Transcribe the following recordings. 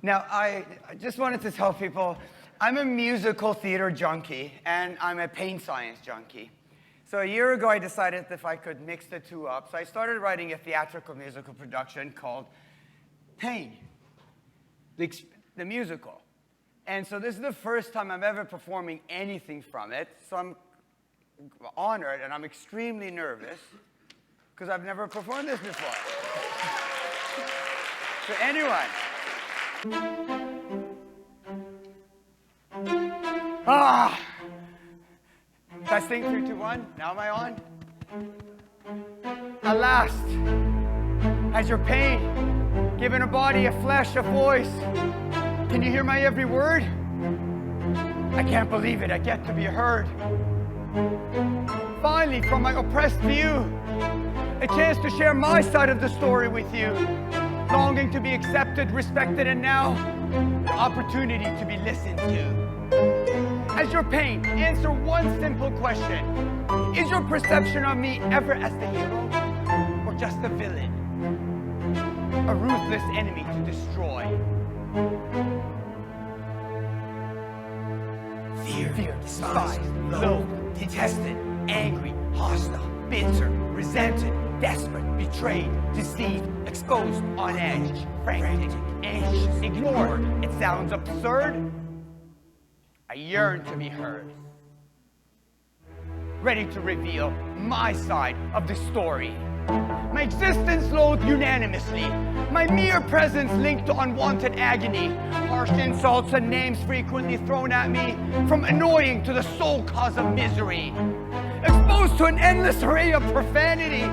Now, I just wanted to tell people, I'm a musical theater junkie, and I'm a pain science junkie. So a year ago, I decided if I could mix the two up. So I started writing a theatrical musical production called Pain, the musical. And so this is the first time I'm ever performing anything from it. So I'm honored, and I'm extremely nervous, because I've never performed this before. So anyway. Testing, 3, 2, 1. Now am I on? At last, has your pain given a body, a flesh, a voice? Can you hear my every word? I can't believe it. I get to be heard. Finally, from my oppressed view, a chance to share my side of the story with you. Longing to be accepted, respected, and now the opportunity to be listened to. As your pain, answer one simple question. Is your perception of me ever as the hero or just the villain? A ruthless enemy to destroy. Fear, despised, loathed, detested, angry, hostile, bitter, resented, desperate, betrayed, deceived, exposed, on edge, frantic, anxious, ignored. It sounds absurd. I yearn to be heard. Ready to reveal my side of the story. My existence loathed unanimously. My mere presence linked to unwanted agony. Harsh insults and names frequently thrown at me. From annoying to the sole cause of misery. Exposed to an endless array of profanity.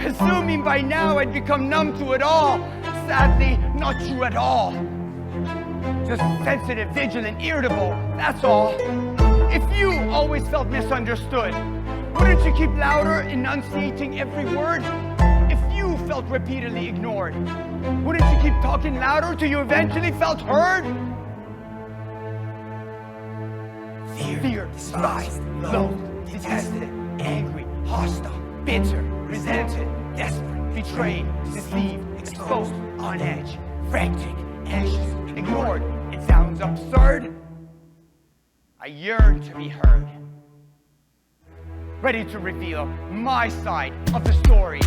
Assuming by now I'd become numb to it all. Sadly, not true at all. Just sensitive, vigilant, irritable, that's all. If you always felt misunderstood, wouldn't you keep louder, enunciating every word? If you felt repeatedly ignored, wouldn't you keep talking louder till you eventually felt heard? Fear, despised, loathed, detested, angry, hostile, bitter, resented, desperate, betrayed, deceived, exposed, on edge, frantic, anxious, ignored. It sounds absurd. I yearn to be heard. Ready to reveal my side of the story.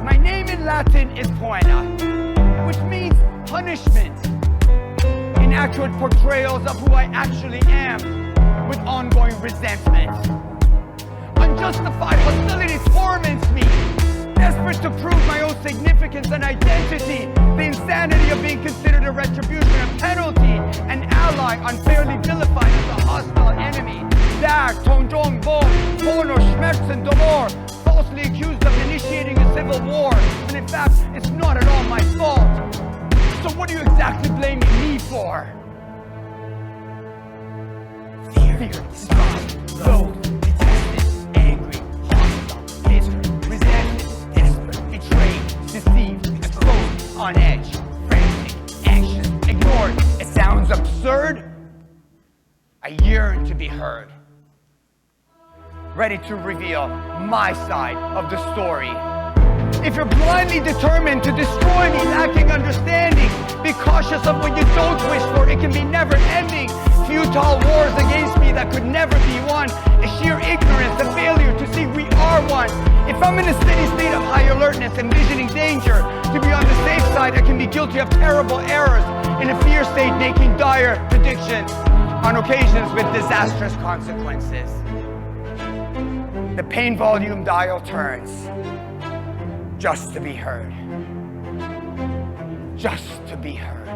My name in Latin is Poena, which means punishment. Inaccurate portrayals of who I actually am, with ongoing resentment. Unjustified hostility torments me. Desperate to prove my own significance and identity. The insanity of being considered a retribution, a penalty, an ally unfairly vilified as a hostile enemy. Där, Tonjong, Bo, Honor, Schmerz, and Dolor, falsely accused of initiating a civil war, when in fact, it's not at all my fault. So what are you exactly blaming me for? Fear, despised, loathed, detested, angry, hostile, bitter, resented, desperate, betrayed, deceived, exposed, on edge, frantic, anxious, ignored. It sounds absurd. I yearn to be heard. Ready to reveal my side of the story. If you're blindly determined to destroy me, lacking understanding, be cautious of what you don't wish for. It can be never-ending. Futile wars against me that could never be won. A sheer ignorance, a failure to see we are one. If I'm in a steady state of high alertness, envisioning danger, to be on the safe side, I can be guilty of terrible errors. In a fear state, making dire predictions, on occasions with disastrous consequences. The pain volume dial turns, just to be heard. Just to be heard.